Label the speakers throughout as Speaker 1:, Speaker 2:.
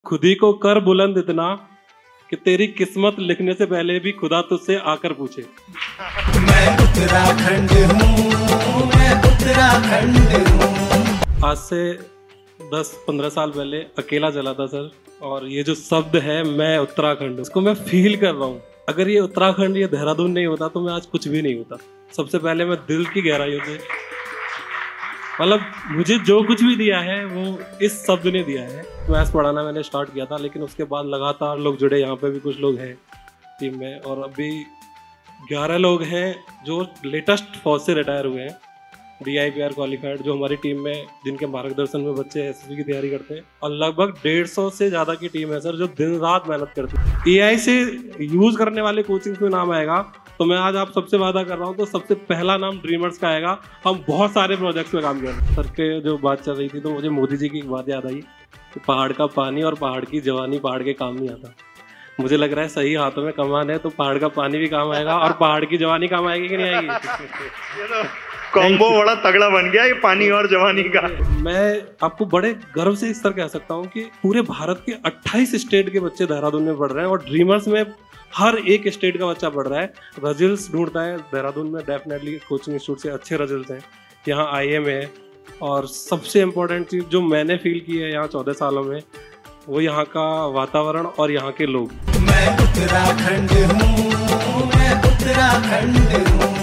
Speaker 1: खुद ही को कर बुलंद इतना कि तेरी किस्मत लिखने से पहले भी खुदा तुझसे आकर पूछे।
Speaker 2: मैं उत्तराखंड हूँ, मैं उत्तराखंड हूँ।
Speaker 1: आज से 10-15 साल पहले अकेला चला था सर, और ये जो शब्द है मैं उत्तराखंड, इसको मैं फील कर रहा हूँ। अगर ये उत्तराखंड, ये देहरादून नहीं होता तो मैं आज कुछ भी नहीं होता। सबसे पहले मैं दिल की गहराइयों से, मतलब मुझे जो कुछ भी दिया है वो इस शब्द ने दिया है। मैथ्स पढ़ाना मैंने स्टार्ट किया था, लेकिन उसके बाद लगातार लोग जुड़े। यहाँ पे भी कुछ लोग हैं टीम में, और अभी 11 लोग हैं जो लेटेस्ट फौज से रिटायर हुए हैं, DIPR क्वालिफाइड, जो हमारी टीम में, जिनके मार्गदर्शन में बच्चे SSB की तैयारी करते हैं। और लगभग 150 से ज़्यादा की टीम है सर, जो दिन रात मेहनत करती है। AI से यूज़ करने वाले कोचिंग्स में नाम आएगा तो मैं आज आप सबसे वादा कर रहा हूँ, तो सबसे पहला नाम ड्रीमर्स का आएगा। हम बहुत सारे प्रोजेक्ट्स में काम कर रहे हैं। सर के जो बात चल रही थी तो मुझे मोदी जी की एक बात याद आई कि पहाड़ का पानी और पहाड़ की जवानी पहाड़ के काम नहीं आता। मुझे लग रहा है सही हाथों में कमान है तो पहाड़ का पानी भी काम आएगा और पहाड़ की जवानी काम आएगी कि नहीं आएगी।
Speaker 3: कॉम्बो बड़ा तगड़ा बन गया ये पानी और जवानी का।
Speaker 1: मैं आपको बड़े गर्व से इस तरह कह सकता हूँ कि पूरे भारत के 28 स्टेट के बच्चे देहरादून में पढ़ रहे हैं, और ड्रीमर्स में हर एक स्टेट का बच्चा पढ़ रहा है। रिजल्ट्स ढूंढता है देहरादून में, डेफिनेटली कोचिंग इंस्टीट्यूट से अच्छे रिजल्ट्स हैं। यहाँ IIM है, और सबसे इम्पोर्टेंट चीज़ जो मैंने फील की है यहाँ 14 सालों में, वो यहाँ का वातावरण और यहाँ के लोग।
Speaker 2: मैं उत्तराखंड हूँ, मैं उत्तराखंड हूँ।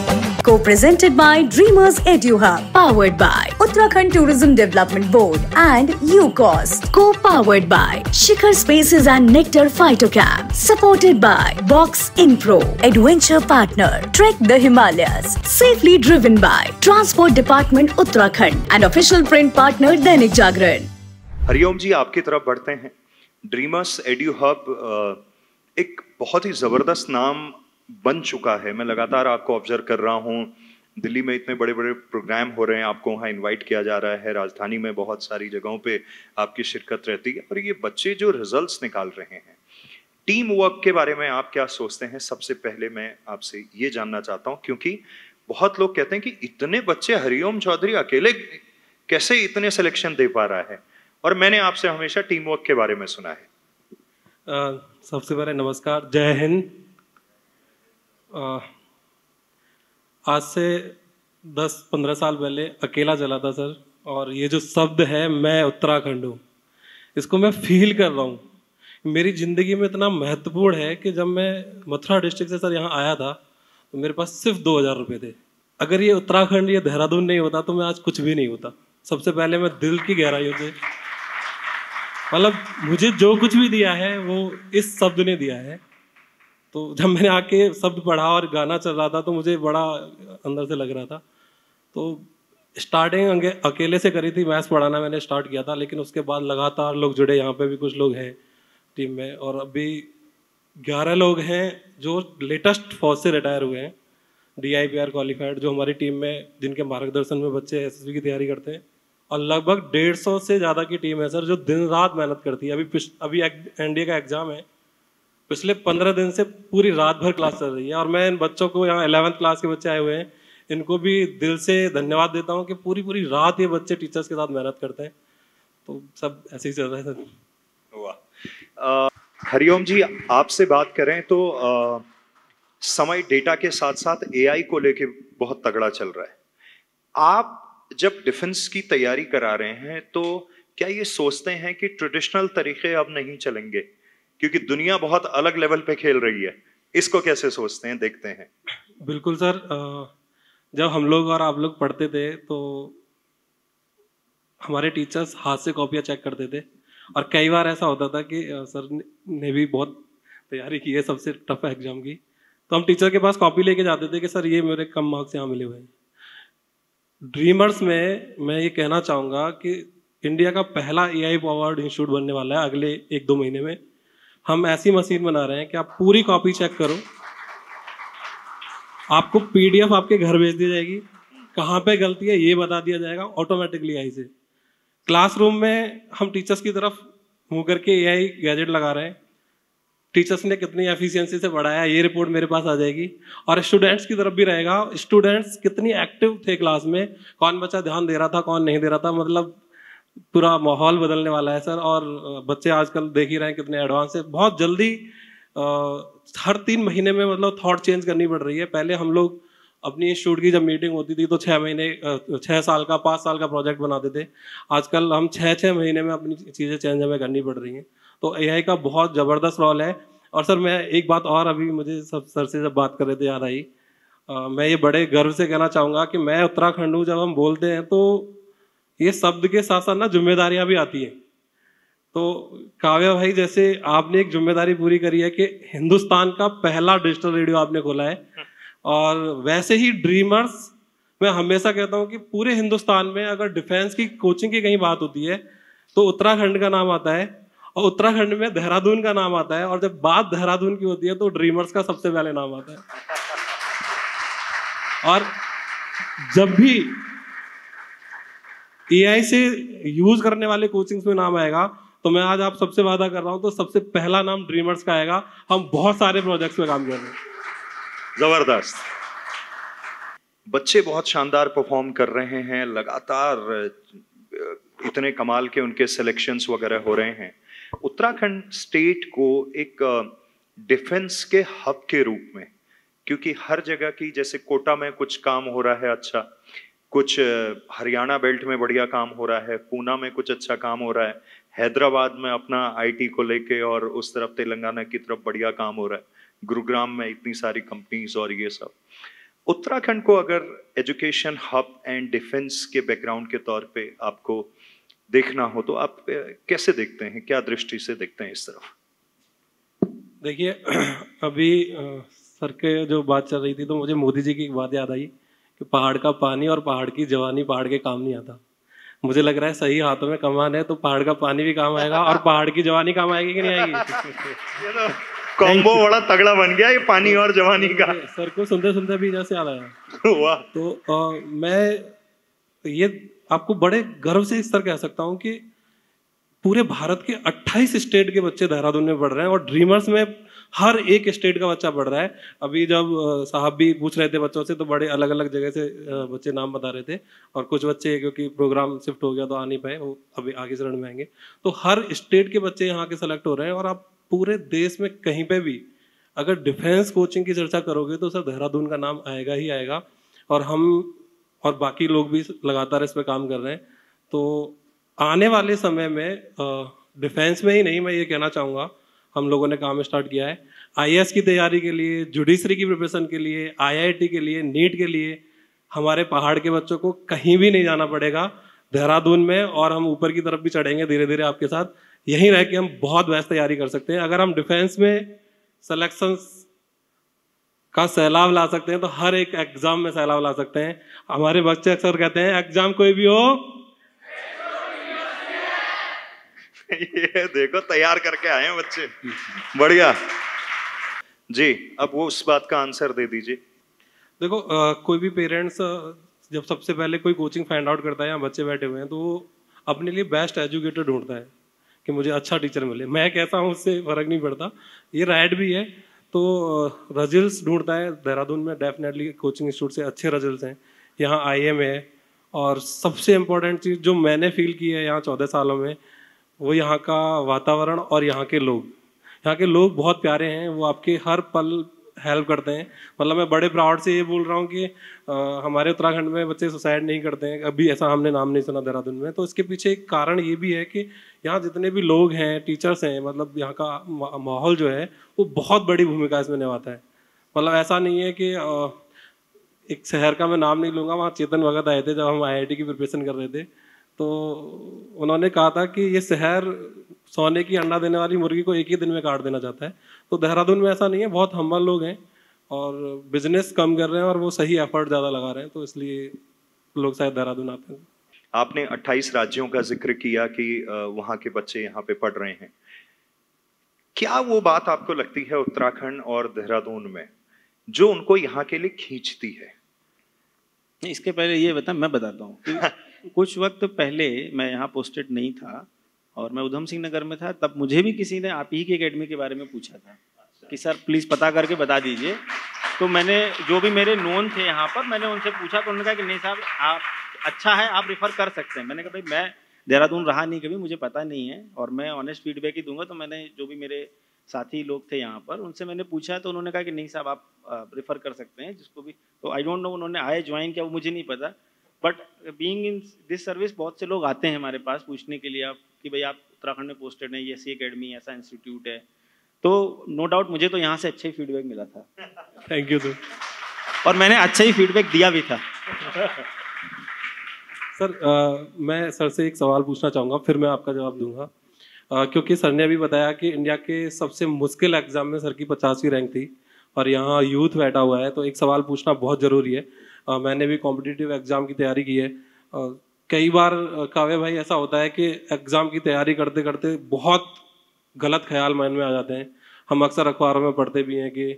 Speaker 4: Co-presented by Dreamers EduHub, powered by Uttarakhand Tourism Development Board and UCOST. Co-powered by Shikhar Spaces and Nectar Phytocamp. Supported by Box Infro, Adventure Partner, Trek the Himalayas. Safely driven by Transport Department Uttarakhand and official print partner Dainik Jagran.
Speaker 3: Hariom जी, आपकी तरफ बढ़ते हैं। Dreamers EduHub एक बहुत ही ज़बरदस्त नाम बन चुका है। मैं लगातार आपको ऑब्जर्व कर रहा हूँ। दिल्ली में इतने बड़े बड़े प्रोग्राम हो रहे हैं, आपको वहाँ इनवाइट किया जा रहा है। राजधानी में बहुत सारी जगहों पे आपकी शिरकत रहती है। और ये बच्चे जो रिजल्ट्स निकाल रहे हैं, टीम वर्क के बारे में आप क्या सोचते हैं? सबसे पहले मैं आपसे ये जानना चाहता हूँ, क्योंकि बहुत लोग कहते हैं कि इतने बच्चे, हरिओम चौधरी अकेले कैसे इतने सिलेक्शन दे पा रहा है, और मैंने आपसे हमेशा टीम वर्क के बारे में सुना है।
Speaker 1: सबसे पहले नमस्कार, जय हिंद। आज से 10-15 साल पहले अकेला चला था सर, और ये जो शब्द है मैं उत्तराखंड हूँ, इसको मैं फील कर रहा हूँ। मेरी ज़िंदगी में इतना महत्वपूर्ण है कि जब मैं मथुरा डिस्ट्रिक्ट से सर यहाँ आया था तो मेरे पास सिर्फ 2000 रुपये थे। अगर ये उत्तराखंड, ये देहरादून नहीं होता तो मैं आज कुछ भी नहीं होता। सबसे पहले मैं दिल की गहराइयों से, मतलब मुझे जो कुछ भी दिया है वो इस शब्द ने दिया है। तो जब मैंने आके शब्द पढ़ा और गाना चल रहा था तो मुझे बड़ा अंदर से लग रहा था। तो स्टार्टिंग अकेले से करी थी, मैथ्स पढ़ाना मैंने स्टार्ट किया था, लेकिन उसके बाद लगातार लोग जुड़े। यहाँ पे भी कुछ लोग हैं टीम में, और अभी 11 लोग हैं जो लेटेस्ट फौज से रिटायर हुए हैं, DIPR क्वालिफाइड, जो हमारी टीम में, जिनके मार्गदर्शन में बच्चे SSB की तैयारी करते हैं। और लगभग 150 से ज़्यादा की टीम है सर, जो दिन रात मेहनत करती है। अभी NDA का एग्ज़ाम है, पिछले 15 दिन से पूरी रात भर क्लास चल रही है। और मैं इन बच्चों को, यहाँ 11th क्लास के बच्चे आए हुए हैं, इनको भी दिल से धन्यवाद देता हूँ कि पूरी रात ये बच्चे टीचर्स के साथ मेहनत करते हैं। तो सब ऐसे ही चल रहा है सर।
Speaker 3: वाह। हरिओम जी, आपसे बात करें तो समय, डेटा के साथ साथ AI को लेके बहुत तगड़ा चल रहा है। आप जब डिफेंस की तैयारी करा रहे हैं तो क्या ये सोचते हैं कि ट्रेडिशनल तरीके अब नहीं चलेंगे, क्योंकि दुनिया बहुत अलग लेवल पे खेल रही है? इसको कैसे सोचते हैं, देखते हैं?
Speaker 1: बिल्कुल सर, जब हम लोग और आप लोग पढ़ते थे तो हमारे टीचर्स हाथ से कॉपियाँ चेक करते थे, और कई बार ऐसा होता था कि सर ने भी बहुत तैयारी की है सबसे टफ एग्जाम की, तो हम टीचर के पास कॉपी लेके जाते थे कि सर ये मेरे कम मार्क्स यहाँ मिले हुए हैं। ड्रीमर्स में मैं ये कहना चाहूँगा कि इंडिया का पहला AI पावर्ड इंस्टीट्यूट बनने वाला है अगले 1-2 महीने में। हम ऐसी मशीन बना रहे हैं कि आप पूरी कॉपी चेक करो, आपको PDF आपके घर भेज दी जाएगी, कहाँ पे गलती है ये बता दिया जाएगा ऑटोमेटिकली AI से। क्लासरूम में हम टीचर्स की तरफ मुँह करके AI गैजेट लगा रहे हैं, टीचर्स ने कितनी एफिशिएंसी से पढ़ाया ये रिपोर्ट मेरे पास आ जाएगी। और स्टूडेंट्स की तरफ भी रहेगा, स्टूडेंट्स कितनी एक्टिव थे क्लास में, कौन बच्चा ध्यान दे रहा था, कौन नहीं दे रहा था, मतलब पूरा माहौल बदलने वाला है सर। और बच्चे आजकल देख ही रहे हैं कितने एडवांस है, बहुत जल्दी हर 3 महीने में मतलब थॉट चेंज करनी पड़ रही है। पहले हम लोग अपनी इंस्टीट्यूट की जब मीटिंग होती थी तो 6 महीने 6 साल का 5 साल का प्रोजेक्ट बनाते थे। आजकल हम 6 महीने में अपनी चीज़ें चेंज हमें करनी पड़ रही हैं। तो एआई का बहुत ज़बरदस्त रोल है। और सर मैं एक बात और, अभी मुझे सब सर से जब बात कर रहे थे याद आई, मैं ये बड़े गर्व से कहना चाहूँगा कि मैं उत्तराखंड हूँ। जब हम बोलते हैं तो ये शब्द के साथ साथ ना जिम्मेदारियां भी आती हैं। तो काव्या भाई जैसे आपने एक जिम्मेदारी पूरी करी है कि हिंदुस्तान का पहला डिजिटल रेडियो आपने खोला है, और वैसे ही ड्रीमर्स, मैं हमेशा कहता हूँ कि पूरे हिंदुस्तान में अगर डिफेंस की कोचिंग की कहीं बात होती है तो उत्तराखंड का नाम आता है, और उत्तराखंड में देहरादून का नाम आता है, और जब बात देहरादून की होती है तो ड्रीमर्स का सबसे पहले नाम आता है। और जब भी एआई से यूज करने वाले कोचिंग्स में नाम आएगा तो मैं आज आप सबसे वादा कर रहा हूं तो सबसे पहला नाम ड्रीमर्स का आएगा। हम बहुत सारे प्रोजेक्ट्स में काम कर रहे हैं।
Speaker 3: जबरदस्त। बच्चे बहुत शानदार परफॉर्म कर रहे हैं, लगातार इतने कमाल के उनके सिलेक्शंस वगैरह हो रहे हैं। उत्तराखंड स्टेट को एक डिफेंस के हब के रूप में, क्योंकि हर जगह की, जैसे कोटा में कुछ काम हो रहा है अच्छा, कुछ हरियाणा बेल्ट में बढ़िया काम हो रहा है, पूना में कुछ अच्छा काम हो रहा है, हैदराबाद में अपना आईटी को लेके, और उस तरफ तेलंगाना की तरफ बढ़िया काम हो रहा है, गुरुग्राम में इतनी सारी कंपनीज और ये सब। उत्तराखंड को अगर एजुकेशन हब एंड डिफेंस के बैकग्राउंड के तौर पे आपको देखना हो तो आप कैसे देखते हैं, क्या दृष्टि से देखते हैं इस तरफ?
Speaker 1: देखिए अभी सर के जो बात चल रही थी तो मुझे मोदी जी की एक बात याद आई कि पहाड़ का पानी और पहाड़ की जवानी पहाड़ के काम नहीं आता। मुझे लग रहा है सही हाथों में कमान है तो पहाड़ का पानी भी काम आएगा और पहाड़ की जवानी काम आएगी कि नहीं आएगी?
Speaker 3: ये तो कॉम्बो बड़ा तगड़ा बन गया, ये पानी और जवानी का।
Speaker 1: सर को सुनते सुनते भी जैसे याद आया।
Speaker 3: वाह।
Speaker 1: तो मैं ये आपको बड़े गर्व से इस तरह कह सकता हूँ कि पूरे भारत के 28 स्टेट के बच्चे देहरादून में पढ़ रहे हैं, और ड्रीमर्स में हर एक स्टेट का बच्चा पढ़ रहा है। अभी जब साहब भी पूछ रहे थे बच्चों से तो बड़े अलग अलग जगह से बच्चे नाम बता रहे थे, और कुछ बच्चे क्योंकि प्रोग्राम शिफ्ट हो गया तो आ नहीं पाए, वो अभी आगे चरण में आएंगे। तो हर स्टेट के बच्चे यहाँ के सेलेक्ट हो रहे हैं। और आप पूरे देश में कहीं पे भी अगर डिफेंस कोचिंग की चर्चा करोगे तो सर देहरादून का नाम आएगा ही आएगा। और हम और बाकी लोग भी लगातार इस पर काम कर रहे हैं। तो आने वाले समय में डिफेंस में ही नहीं, मैं ये कहना चाहूँगा हम लोगों ने काम स्टार्ट किया है आईएएस की तैयारी के लिए, जुडिशरी की प्रिपरेशन के लिए, आईआईटी के लिए, नीट के लिए। हमारे पहाड़ के बच्चों को कहीं भी नहीं जाना पड़ेगा, देहरादून में, और हम ऊपर की तरफ भी चढ़ेंगे धीरे धीरे आपके साथ। यहीं रह के हम बहुत बेस्ट तैयारी कर सकते हैं। अगर हम डिफेंस में सिलेक्शंस का सैलाब ला सकते हैं तो हर एक एग्जाम में सैलाब ला सकते हैं। हमारे बच्चे अक्सर कहते हैं एग्जाम कोई भी हो
Speaker 3: ये देखो तैयार करके आए हैं बच्चे, बढ़िया जी। अब वो उस बात का आंसर दे दीजिए।
Speaker 1: देखो कोई भी पेरेंट्स जब सबसे पहले कोई कोचिंग फाइंड आउट करता है, यहाँ बच्चे बैठे हुए हैं, तो वो अपने लिए बेस्ट एजुकेटर ढूंढता है कि मुझे अच्छा टीचर मिले। मैं कैसा हूँ उससे फर्क नहीं पड़ता, ये राइट भी है। तो रिजल्ट्स ढूंढता है। देहरादून में डेफिनेटली कोचिंग इंस्टीट्यूट से अच्छे रिजल्ट्स हैं, यहाँ आईएम है। और सबसे इम्पोर्टेंट चीज़ जो मैंने फील की है यहाँ 14 सालों में, वो यहाँ का वातावरण और यहाँ के लोग। यहाँ के लोग बहुत प्यारे हैं, वो आपके हर पल हेल्प करते हैं। मतलब मैं बड़े प्राउड से ये बोल रहा हूँ कि हमारे उत्तराखंड में बच्चे सुसाइड नहीं करते हैं, अभी ऐसा हमने नाम नहीं सुना देहरादून में। तो इसके पीछे एक कारण ये भी है कि यहाँ जितने भी लोग हैं, टीचर्स हैं, मतलब यहाँ का माहौल जो है वो बहुत बड़ी भूमिका इसमें निभाता है। मतलब ऐसा नहीं है कि एक शहर का मैं नाम नहीं लूँगा, वहाँ चेतन भगत आए थे जब हम आईआईटी की प्रिपरेशन कर रहे थे, तो उन्होंने कहा था कि ये शहर सोने की अंडा देने वाली मुर्गी को एक ही दिन में काट देना चाहता है। तो देहरादून में ऐसा नहीं है, बहुत हम्बल लोग हैं और बिजनेस कम कर रहे हैं और वो सही एफर्ट ज़्यादा लगा रहे हैं, तो इसलिए लोग शायद देहरादून आते हैं।
Speaker 3: आपने 28 राज्यों का जिक्र किया कि वहाँ के बच्चे यहाँ पे पढ़ रहे हैं। क्या वो बात आपको लगती है उत्तराखंड और देहरादून में जो उनको यहाँ के लिए खींचती है?
Speaker 5: इसके पहले ये मैं बताता हूँ कि कुछ वक्त पहले मैं यहाँ पोस्टेड नहीं था और मैं उधम सिंह नगर में था, तब मुझे भी किसी ने आप ही की एकेडमी के बारे में पूछा था कि सर प्लीज़ पता करके बता दीजिए। तो मैंने जो भी मेरे नोन थे यहाँ पर, मैंने उनसे पूछा तो उन्होंने कहा कि नहीं साहब आप अच्छा है, आप रिफ़र कर सकते हैं। मैंने कहा भाई मैं देहरादून रहा नहीं कभी, मुझे पता नहीं है और मैं ऑनेस्ट फीडबैक ही दूंगा। तो मैंने जो भी मेरे साथी लोग थे यहाँ पर उनसे मैंने पूछा तो उन्होंने कहा कि नहीं साहब आप रेफर कर सकते हैं जिसको भी। तो आई डोंट नो उन्होंने आए ज्वाइन किया वो मुझे नहीं पता, but being in this service बहुत से लोग आते हैं हमारे पास पूछने के लिए आप कि भाई आप उत्तराखंड में पोस्टेड हैं, ये ऐसी एकेडमी ऐसा इंस्टीट्यूट है। तो नो डाउट मुझे तो यहाँ से अच्छा ही फीडबैक मिला था।
Speaker 1: Thank you sir.
Speaker 5: और मैंने अच्छा ही फीडबैक दिया भी था।
Speaker 1: सर मैं सर से एक सवाल पूछना चाहूँगा, फिर मैं आपका जवाब दूंगा। क्योंकि सर ने अभी बताया कि इंडिया के सबसे मुश्किल एग्जाम में सर की 50वीं रैंक थी और यहाँ यूथ बैठा हुआ है, तो एक सवाल पूछना बहुत ज़रूरी है। मैंने भी कॉम्पिटिटिव एग्जाम की तैयारी की है। कई बार काव्य भाई ऐसा होता है कि एग्ज़ाम की तैयारी करते करते बहुत गलत ख्याल मन में आ जाते हैं। हम अक्सर अखबारों में पढ़ते भी हैं कि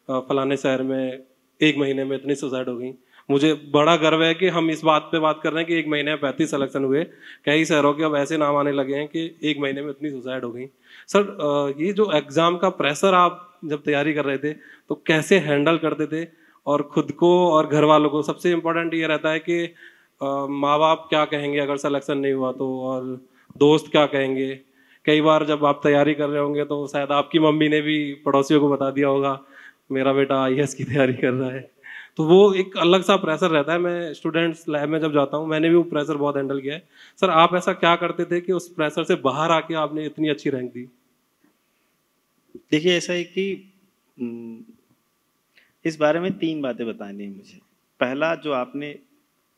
Speaker 1: फलाने शहर में 1 महीने में इतनी सुसाइड हो गई। मुझे बड़ा गर्व है कि हम इस बात पे बात कर रहे हैं कि 1 महीने में 35 सिलेक्शन हुए। कई शहरों के अब ऐसे नाम आने लगे हैं कि 1 महीने में इतनी सुसाइड हो गई। सर ये जो एग्ज़ाम का प्रेशर आप जब तैयारी कर रहे थे तो कैसे हैंडल करते थे, और खुद को और घर वालों को? सबसे इम्पोर्टेंट ये रहता है कि माँ बाप क्या कहेंगे अगर सिलेक्शन नहीं हुआ तो, और दोस्त क्या कहेंगे। कई बार जब आप तैयारी कर रहे होंगे तो शायद आपकी मम्मी ने भी पड़ोसियों को बता दिया होगा मेरा बेटा IAS की तैयारी कर रहा है, तो वो एक अलग सा प्रेशर रहता है। मैं स्टूडेंट्स लैब में जब जाता हूँ मैंने भी वो प्रेशर बहुत हैंडल किया है। सर आप ऐसा क्या करते थे कि उस प्रेशर से बाहर आके आपने इतनी अच्छी रैंक दी?
Speaker 5: देखिए ऐसा है कि इस बारे में 3 बातें बतानी है मुझे। पहला, जो आपने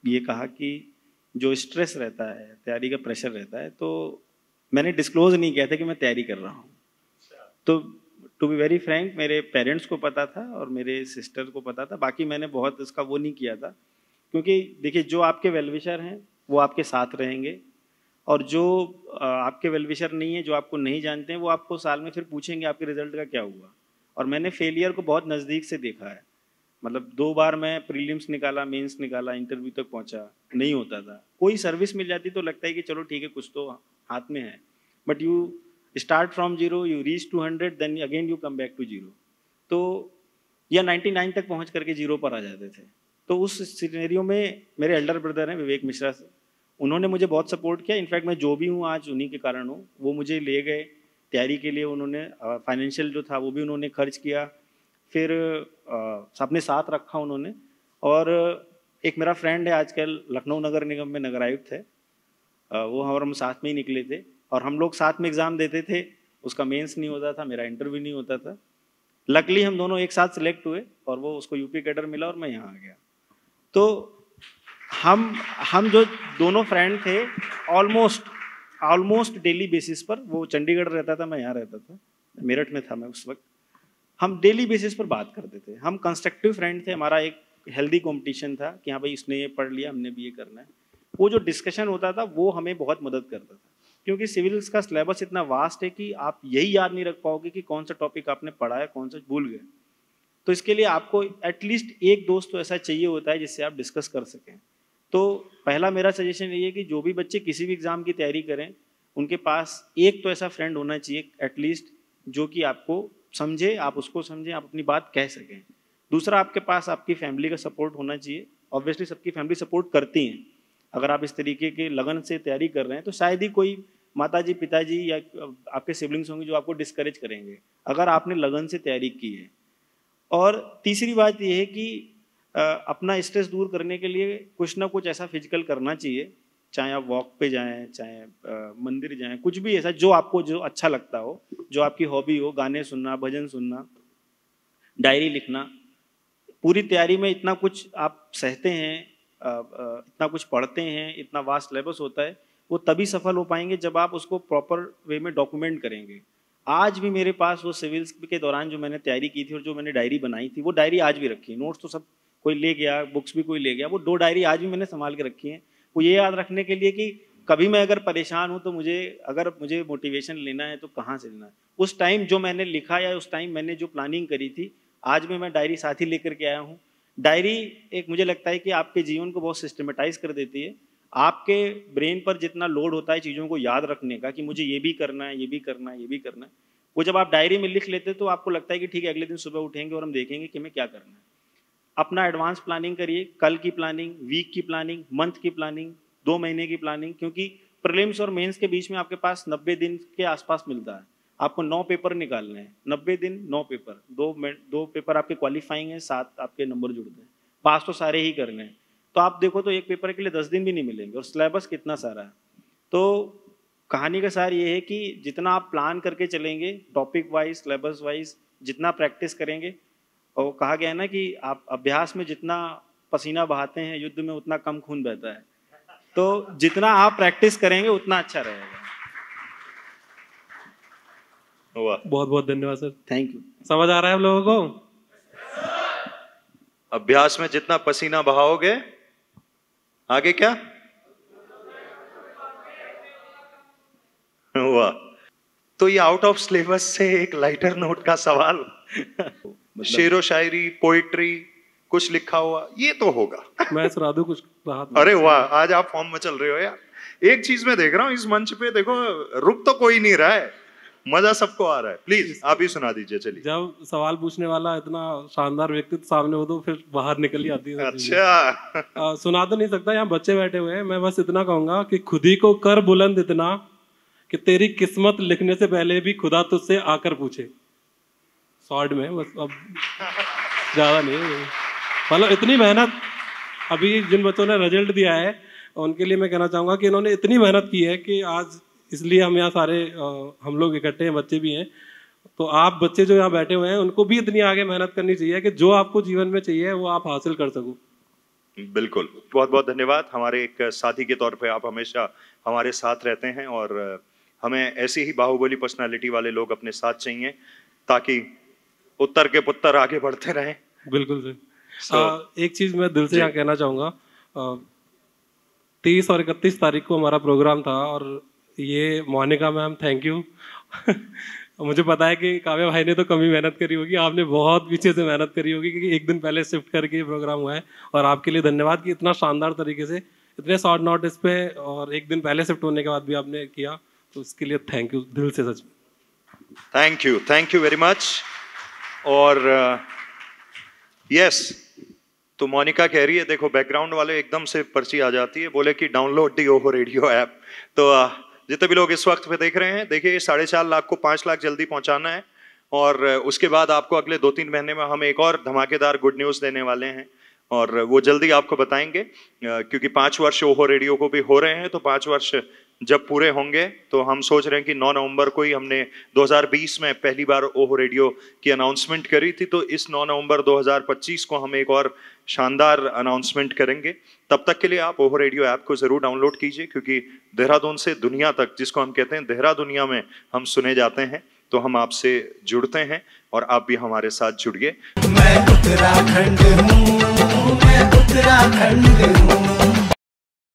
Speaker 5: ये कहा कि जो स्ट्रेस रहता है, तैयारी का प्रेशर रहता है, तो मैंने डिस्क्लोज नहीं किया था कि मैं तैयारी कर रहा हूँ। तो टू बी वेरी फ्रैंक, मेरे पेरेंट्स को पता था और मेरे सिस्टर को पता था, बाकी मैंने बहुत इसका वो नहीं किया था। क्योंकि देखिए जो आपके वेलविशर हैं वो आपके साथ रहेंगे, और जो आपके वेलविशर नहीं है, जो आपको नहीं जानते हैं, वो आपको साल में फिर पूछेंगे आपके रिजल्ट का क्या हुआ। और मैंने फेलियर को बहुत नज़दीक से देखा है। मतलब 2 बार मैं प्रीलिम्स निकाला, मेंस निकाला, इंटरव्यू तक पहुंचा, नहीं होता था। कोई सर्विस मिल जाती तो लगता है कि चलो ठीक है कुछ तो हाथ में है, but you start from 0, you reach 200, then again you come back to 0। तो या 99 तक पहुंच करके 0 पर आ जाते थे। तो उस सिनेरियो में मेरे एल्डर ब्रदर हैं विवेक मिश्रा से, उन्होंने मुझे बहुत सपोर्ट किया। इनफैक्ट मैं जो भी हूँ आज उन्हीं के कारण हूँ। वो मुझे ले गए तैयारी के लिए, उन्होंने फाइनेंशियल जो था वो भी उन्होंने खर्च किया, फिर अपने साथ रखा उन्होंने। और एक मेरा फ्रेंड है आजकल लखनऊ नगर निगम में नगर आयुक्त है, वो हम साथ में ही निकले थे और हम लोग साथ में एग्ज़ाम देते थे। उसका मेंस नहीं होता था, मेरा इंटरव्यू नहीं होता था। लकली हम दोनों एक साथ सिलेक्ट हुए और वो उसको यूपी कैडर मिला और मैं यहाँ आ गया। तो हम जो दोनों फ्रेंड थे ऑलमोस्ट डेली बेसिस पर, वो चंडीगढ़ रहता था, मैं यहाँ रहता था, मेरठ में था मैं उस वक्त, हम डेली बेसिस पर बात करते थे। हम कंस्ट्रक्टिव फ्रेंड थे, हमारा एक हेल्दी कंपटीशन था कि हाँ भाई इसने ये पढ़ लिया, हमने भी ये करना है। वो जो डिस्कशन होता था वो हमें बहुत मदद करता था, क्योंकि सिविल्स का सिलेबस इतना वास्ट है कि आप यही याद नहीं रख पाओगे कि कौन सा टॉपिक आपने पढ़ा है, कौन सा भूल गए। तो इसके लिए आपको एटलीस्ट एक दोस्त तो ऐसा चाहिए होता है जिससे आप डिस्कस कर सकें। तो पहला मेरा सजेशन ये है कि जो भी बच्चे किसी भी एग्ज़ाम की तैयारी करें, उनके पास एक तो ऐसा फ्रेंड होना चाहिए एटलीस्ट जो कि आपको समझे, आप उसको समझें, आप अपनी बात कह सकें। दूसरा, आपके पास आपकी फैमिली का सपोर्ट होना चाहिए। ऑब्वियसली सबकी फैमिली सपोर्ट करती हैं। अगर आप इस तरीके के लगन से तैयारी कर रहे हैं तो शायद ही कोई माताजी पिताजी या आपके सिबलिंग्स होंगे जो आपको डिस्करेज करेंगे अगर आपने लगन से तैयारी की है। और तीसरी बात यह है कि अपना स्ट्रेस दूर करने के लिए कुछ ना कुछ ऐसा फिजिकल करना चाहिए, चाहे आप वॉक पे जाएं, चाहे मंदिर जाएं, कुछ भी ऐसा जो आपको जो अच्छा लगता हो, जो आपकी हॉबी हो, गाने सुनना, भजन सुनना, डायरी लिखना। पूरी तैयारी में इतना कुछ आप सहते हैं, इतना कुछ पढ़ते हैं, इतना वास्ट सिलेबस होता है, वो तभी सफल हो पाएंगे जब आप उसको प्रॉपर वे में डॉक्यूमेंट करेंगे। आज भी मेरे पास वो सिविल्स के दौरान जो मैंने तैयारी की थी और जो मैंने डायरी बनाई थी, वो डायरी आज भी रखी है। नोट्स तो सब कोई ले गया, बुक्स भी कोई ले गया, वो 2 डायरी आज भी मैंने संभाल के रखी हैं। वो ये याद रखने के लिए कि कभी मैं अगर परेशान हूँ तो मुझे मोटिवेशन लेना है तो कहाँ से लेना है। उस टाइम जो मैंने लिखा या उस टाइम मैंने जो प्लानिंग करी थी, आज भी मैं डायरी साथ ही लेकर के आया हूँ। डायरी एक मुझे लगता है कि आपके जीवन को बहुत सिस्टमेटाइज कर देती है। आपके ब्रेन पर जितना लोड होता है चीज़ों को याद रखने का कि मुझे ये भी करना है, ये भी करना है, ये भी करना है, वो जब आप डायरी में लिख लेते तो आपको लगता है कि ठीक है अगले दिन सुबह उठेंगे और हम देखेंगे कि हमें क्या करना है। अपना एडवांस प्लानिंग करिए, कल की प्लानिंग, वीक की प्लानिंग, मंथ की प्लानिंग, 2 महीने की प्लानिंग, क्योंकि प्रीलिम्स और मेंस के बीच में आपके पास 90 दिन के आसपास मिलता है, आपको 9 पेपर निकालने हैं, 90 दिन 9 पेपर, दो पेपर आपके क्वालिफाइंग है, 7 आपके नंबर जुड़ते हैं, पास तो सारे ही करने हैं। तो आप देखो तो एक पेपर के लिए 10 दिन भी नहीं मिलेंगे, और सिलेबस कितना सारा है। तो कहानी का सार ये है कि जितना आप प्लान करके चलेंगे, टॉपिक वाइज, सिलेबस वाइज, जितना प्रैक्टिस करेंगे, और कहा गया है ना कि आप अभ्यास में जितना पसीना बहाते हैं, युद्ध में उतना कम खून बहता है। तो जितना आप प्रैक्टिस करेंगे उतना अच्छा रहेगा।
Speaker 1: बहुत बहुत धन्यवाद सर।
Speaker 5: Thank you.
Speaker 1: समझ आ रहा है आप लोगों को?
Speaker 3: अभ्यास में जितना पसीना बहाओगे, आगे क्या हुआ? तो ये आउट ऑफ सिलेबस से एक लाइटर नोट का सवाल, शेरो शायरी, पोइट्री कुछ लिखा हुआ, ये तो होगा।
Speaker 1: मैं सुना दूं कुछ राहत?
Speaker 3: अरे वाह, आज आप फॉर्म में चल रहे हो यार। एक चीज मैं देख रहा हूँ इस मंच पे, देखो रुक तो कोई नहीं रहा है, मजा सबको आ रहा है। प्लीज आप ही सुना दीजिए। चलिए।
Speaker 1: जब सवाल पूछने वाला इतना शानदार व्यक्तित्व सामने हो तो फिर बाहर निकल ही आती है।
Speaker 3: अच्छा।
Speaker 1: सुना तो नहीं सकता, यहाँ बच्चे बैठे हुए हैं। मैं बस इतना कहूंगा कि खुद ही को कर बुलंद इतना कि तेरी किस्मत लिखने से पहले भी खुदा तुझसे आकर पूछे। शॉर्ट में बस, अब ज्यादा नहीं, मतलब इतनी मेहनत। अभी जिन बच्चों ने रिजल्ट दिया है उनके लिए मैं कहना चाहूंगा कि इन्होंने इतनी मेहनत की है कि आज, इसलिए हम यहाँ सारे हम लोग इकट्ठे हैं, बच्चे भी हैं। तो आप बच्चे जो यहाँ बैठे हुए हैं उनको भी इतनी आगे मेहनत करनी चाहिए कि जो आपको जीवन में चाहिए वो आप हासिल कर सको।
Speaker 3: बिल्कुल, बहुत बहुत धन्यवाद। हमारे एक साथी के तौर पे आप हमेशा हमारे साथ रहते हैं, और हमें ऐसी ही बाहुबली पर्सनालिटी वाले लोग अपने साथ चाहिए ताकि उत्तर के पुत्र आगे बढ़ते रहें।
Speaker 1: बिल्कुल सर। एक चीज मैं दिल से यहाँ कहना चाहूंगा, 30 और 31 तारीख को हमारा प्रोग्राम था, और ये मोनिका मैम, थैंक यू। मुझे पता है कि काव्या भाई ने तो कम ही मेहनत करी होगी, आपने बहुत पीछे से मेहनत करी होगी, क्योंकि एक दिन पहले शिफ्ट करके ये प्रोग्राम हुआ है। और आपके लिए धन्यवाद कि इतना शानदार तरीके से, इतने शॉर्ट नोटिस पे और एक दिन पहले शिफ्ट होने के बाद भी आपने किया, तो उसके लिए थैंक यू दिल से, सच में
Speaker 3: थैंक यू वेरी मच। और यस, तो मोनिका कह रही है, देखो बैकग्राउंड वाले एकदम से पर्ची आ जाती है, बोले कि डाउनलोड दी ओहो रेडियो ऐप। तो जितने भी लोग इस वक्त पे देख रहे हैं, देखिए 4.5 लाख को 5 लाख जल्दी पहुंचाना है, और उसके बाद आपको अगले 2-3 महीने में हम एक और धमाकेदार गुड न्यूज़ देने वाले हैं, और वो जल्दी आपको बताएंगे, क्योंकि 5 वर्ष ओहो रेडियो को भी हो रहे हैं। तो 5 वर्ष जब पूरे होंगे तो हम सोच रहे हैं कि 9 नवंबर को ही, हमने 2020 में पहली बार ओहो रेडियो की अनाउंसमेंट करी थी, तो इस 9 नवंबर 2025 को हम एक और शानदार अनाउंसमेंट करेंगे। तब तक के लिए आप ओहो रेडियो ऐप को जरूर डाउनलोड कीजिए, क्योंकि देहरादून से दुनिया तक, जिसको हम कहते हैं देहरा दुनिया में, हम सुने जाते हैं। तो हम आपसे जुड़ते हैं और आप भी हमारे साथ जुड़िए।
Speaker 2: मैं उत्तराखंड हूँ, मैं उत्तराखंड हूँ।